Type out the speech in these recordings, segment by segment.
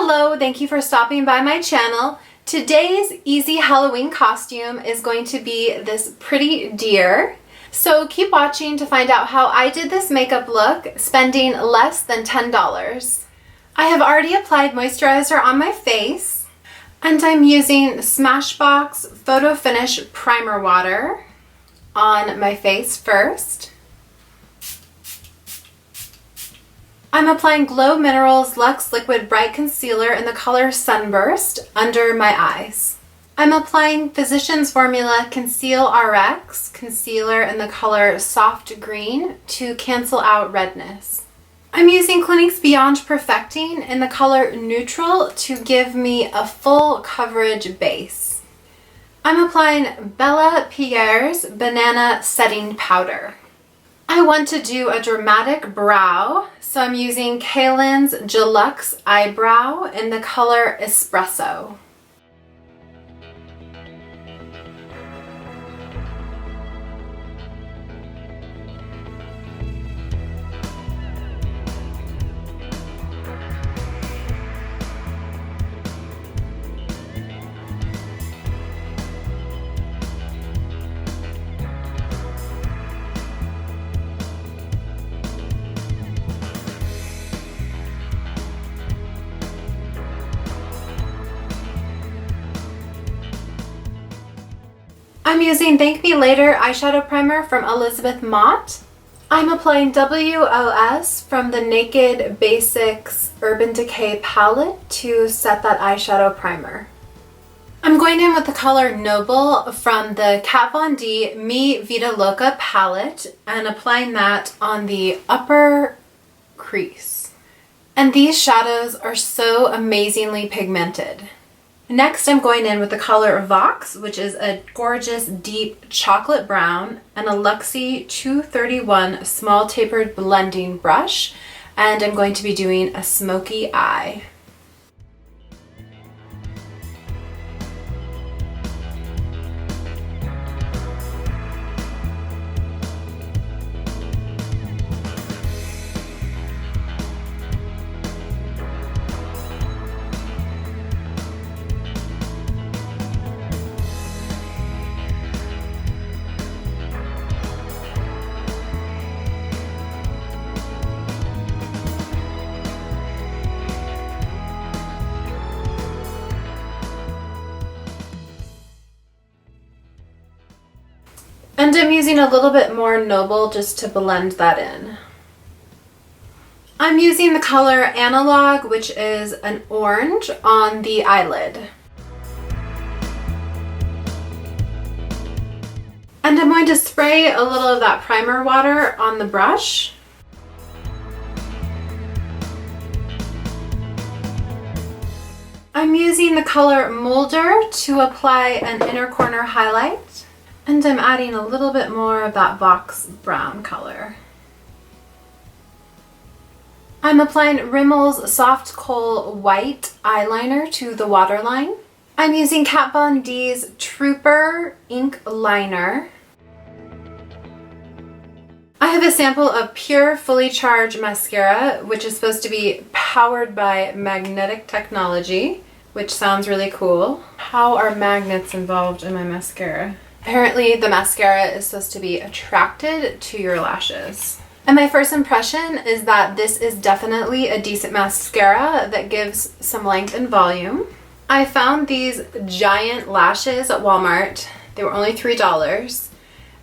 Hello, thank you for stopping by my channel. Today's easy Halloween costume is going to be this pretty deer. So keep watching to find out how I did this makeup look, spending less than $10. I have already applied moisturizer on my face, and I'm using Smashbox Photo Finish Primer Water on my face first. I'm applying Glow Minerals Luxe Liquid Bright Concealer in the color Sunburst under my eyes. I'm applying Physicians Formula Conceal RX Concealer in the color Soft Green to cancel out redness. I'm using Clinique's Beyond Perfecting in the color Neutral to give me a full coverage base. I'm applying Bella Pierre's Banana Setting Powder. I want to do a dramatic brow, so I'm using Kaylin's Deluxe Eyebrow in the color Espresso. I'm using Thank Me Later eyeshadow primer from Elizabeth Mott. I'm applying WOS from the Naked Basics Urban Decay palette to set that eyeshadow primer. I'm going in with the color Noble from the Kat Von D Mi Vida Loca palette and applying that on the upper crease. And these shadows are so amazingly pigmented. Next, I'm going in with the color Vox, which is a gorgeous deep chocolate brown, and a Luxie 231 small tapered blending brush, and I'm going to be doing a smoky eye. And I'm using a little bit more Noble just to blend that in. I'm using the color Analog, which is an orange, on the eyelid. And I'm going to spray a little of that primer water on the brush. I'm using the color Molder to apply an inner corner highlight. And I'm adding a little bit more of that Vox brown color. I'm applying Rimmel's Soft Kohl White eyeliner to the waterline. I'm using Kat Von D's Trooper ink liner. I have a sample of Pure Fully Charged mascara, which is supposed to be powered by magnetic technology, which sounds really cool. How are magnets involved in my mascara? Apparently the mascara is supposed to be attracted to your lashes. And my first impression is that this is definitely a decent mascara that gives some length and volume. I found these giant lashes at Walmart. They were only $3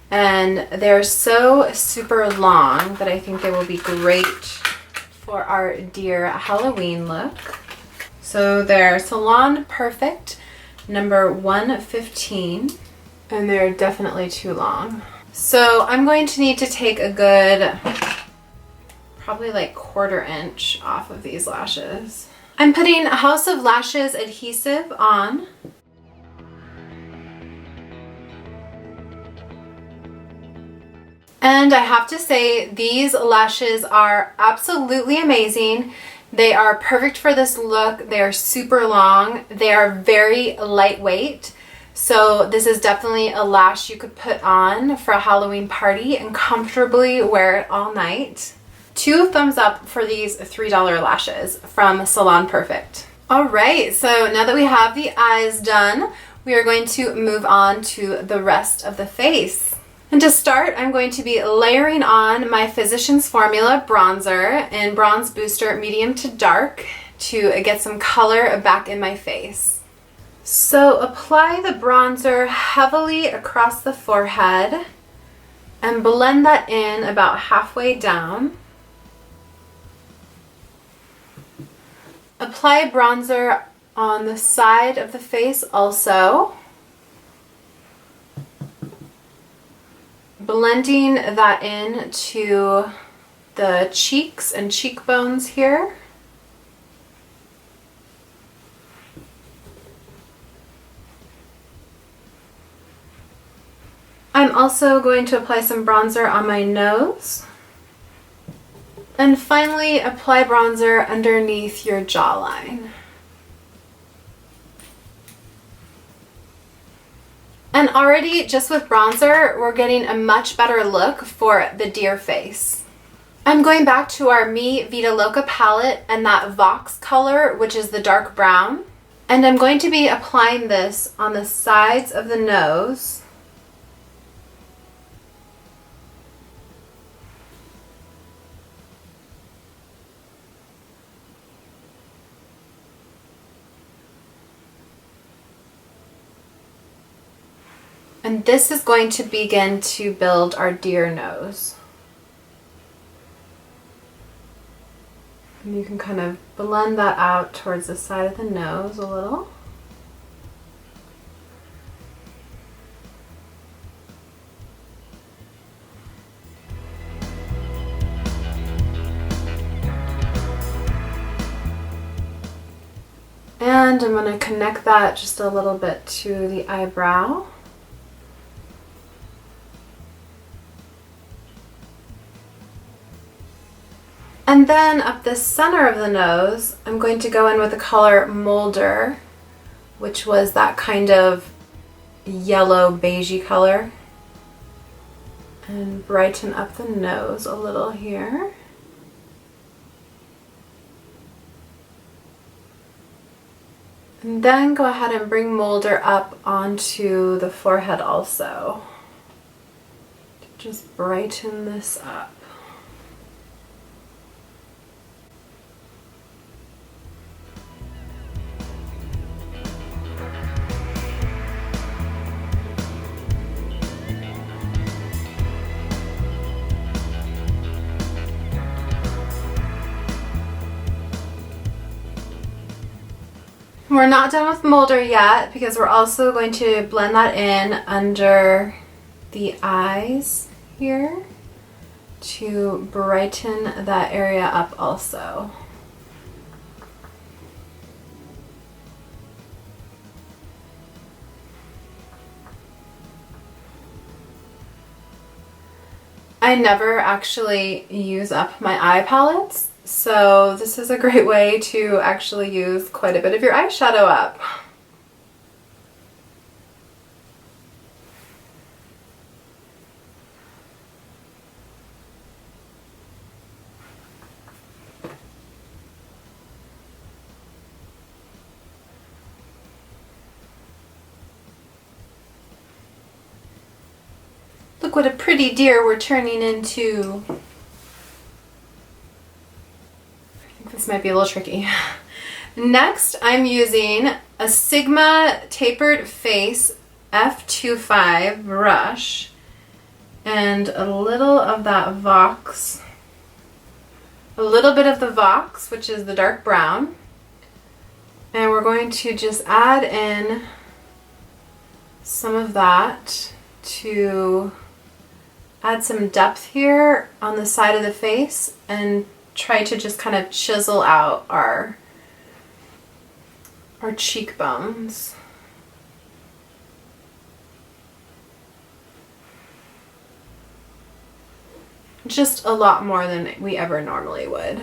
and they're so super long that I think they will be great for our deer Halloween look. So they're Salon Perfect number 115. And they're definitely too long. So I'm going to need to take a good, probably like 1/4 inch off of these lashes. I'm putting House of Lashes adhesive on. And I have to say, these lashes are absolutely amazing. They are perfect for this look. They are super long. They are very lightweight. So this is definitely a lash you could put on for a Halloween party and comfortably wear it all night. 2 thumbs up for these $3 lashes from Salon Perfect. All right, so now that we have the eyes done, we are going to move on to the rest of the face. And to start, I'm going to be layering on my Physicians Formula bronzer in Bronze Booster Medium to Dark to get some color back in my face. So apply the bronzer heavily across the forehead and blend that in about halfway down. Apply bronzer on the side of the face also, blending that in to the cheeks and cheekbones here. I'm also going to apply some bronzer on my nose. And finally, apply bronzer underneath your jawline. And already, just with bronzer, we're getting a much better look for the deer face. I'm going back to our Me Vita Loca palette and that Vox color, which is the dark brown. And I'm going to be applying this on the sides of the nose. And this is going to begin to build our deer nose. And you can kind of blend that out towards the side of the nose a little. And I'm going to connect that just a little bit to the eyebrow. And then up the center of the nose, I'm going to go in with the color Molder, which was that kind of yellow beigey color. And brighten up the nose a little here. And then go ahead and bring Molder up onto the forehead also. Just brighten this up. We're not done with Molder yet because we're also going to blend that in under the eyes here to brighten that area up also. I never actually use up my eye palettes. So this is a great way to actually use quite a bit of your eyeshadow up. Look what a pretty deer we're turning into. This might be a little tricky. Next, I'm using a Sigma Tapered Face F25 brush and a little of that Vox, a little bit of the Vox, which is the dark brown, and we're going to just add in some of that to add some depth here on the side of the face and try to just kind of chisel out our cheekbones. Just a lot more than we ever normally would.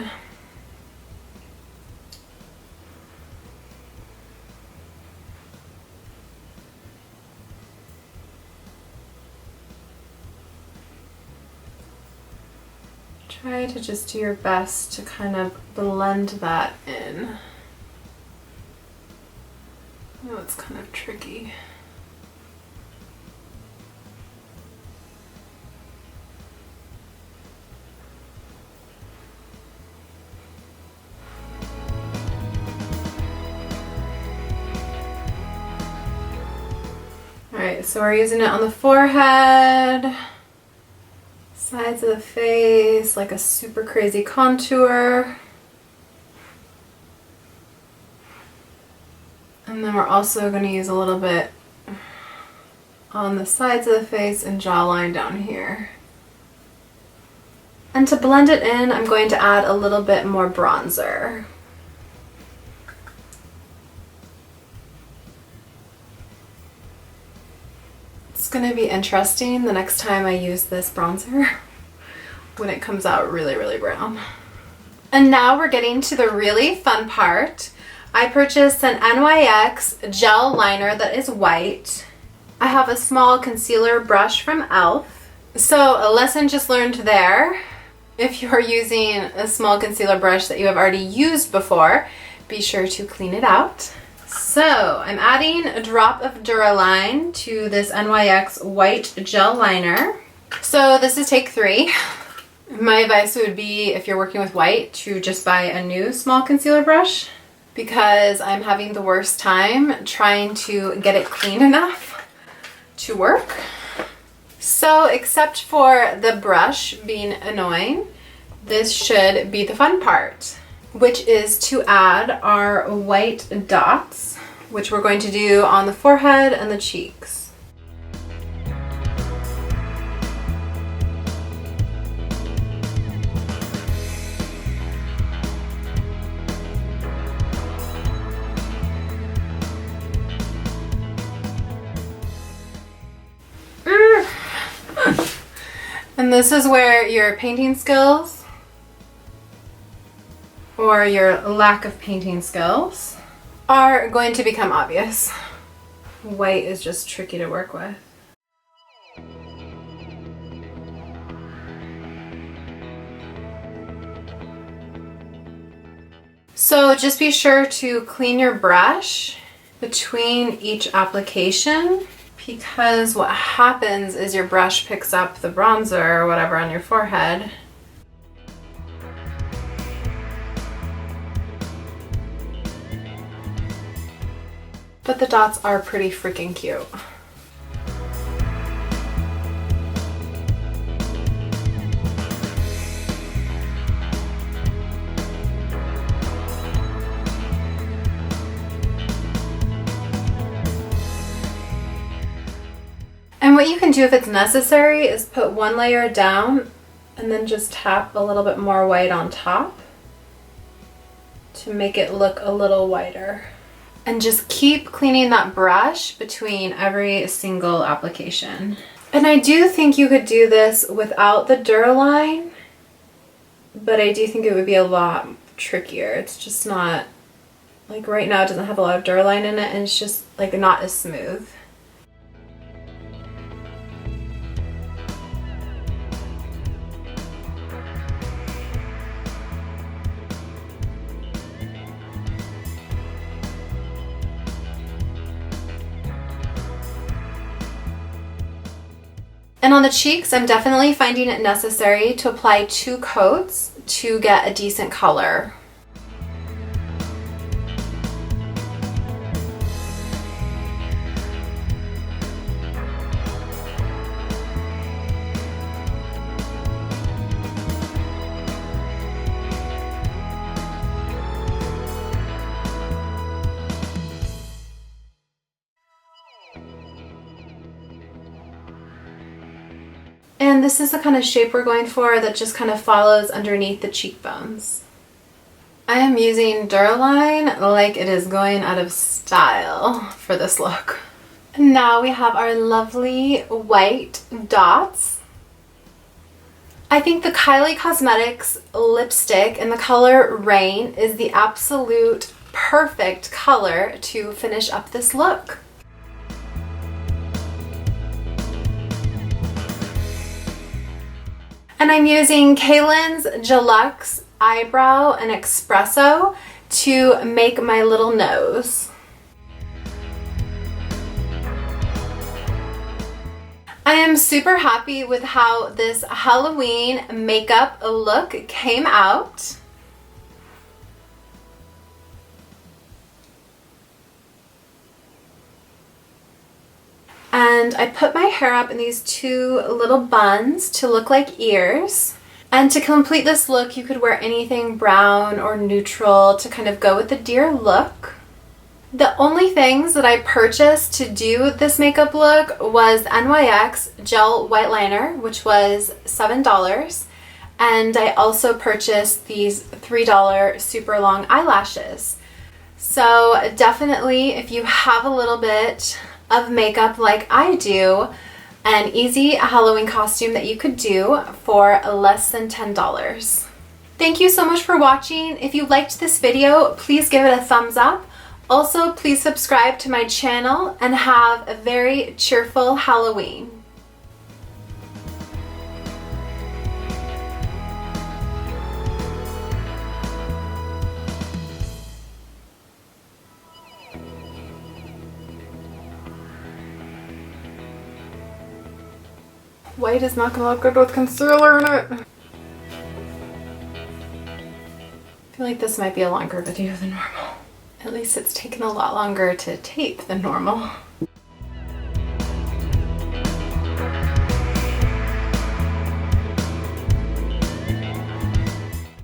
Try to just do your best to kind of blend that in. Oh, it's kind of tricky. Alright, so we're using it on the forehead, sides of the face, like a super crazy contour. And then we're also going to use a little bit on the sides of the face and jawline down here. And to blend it in, I'm going to add a little bit more bronzer. It's going to be interesting the next time I use this bronzer when it comes out really, really brown. And now we're getting to the really fun part. I purchased an NYX gel liner that is white. I have a small concealer brush from e.l.f. So a lesson just learned there. If you're using a small concealer brush that you have already used before, be sure to clean it out. So I'm adding a drop of Duraline to this NYX white gel liner. So this is take 3. My advice would be, if you're working with white, to just buy a new small concealer brush, because I'm having the worst time trying to get it clean enough to work. So except for the brush being annoying, this should be the fun part, which is to add our white dots, which we're going to do on the forehead and the cheeks. And this is where your painting skills, or your lack of painting skills, are going to become obvious. White is just tricky to work with. So just be sure to clean your brush between each application, because what happens is your brush picks up the bronzer or whatever on your forehead. But the dots are pretty freaking cute. And what you can do if it's necessary is put one layer down and then just tap a little bit more white on top to make it look a little whiter. And just keep cleaning that brush between every single application. And I do think you could do this without the Duraline, but I do think it would be a lot trickier. It's just not, like right now it doesn't have a lot of Duraline in it, and it's just like not as smooth. And on the cheeks, I'm definitely finding it necessary to apply 2 coats to get a decent color. And this is the kind of shape we're going for that just kind of follows underneath the cheekbones. I am using Duraline like it is going out of style for this look. And now we have our lovely white dots. I think the Kylie Cosmetics lipstick in the color Rain is the absolute perfect color to finish up this look. And I'm using Kaylin's Deluxe Eyebrow and Espresso to make my little nose. I am super happy with how this Halloween makeup look came out. And I put my hair up in these two little buns to look like ears. And to complete this look, you could wear anything brown or neutral to kind of go with the deer look. The only things that I purchased to do this makeup look was NYX Gel White Liner, which was $7. And I also purchased these $3 super long eyelashes. So definitely, if you have a little bit of makeup like I do, an easy Halloween costume that you could do for less than $10. Thank you so much for watching. If you liked this video, please give it a thumbs up. Also, please subscribe to my channel and have a very cheerful Halloween. White is not going to look good with concealer in it. I feel like this might be a longer video than normal. At least it's taken a lot longer to tape than normal.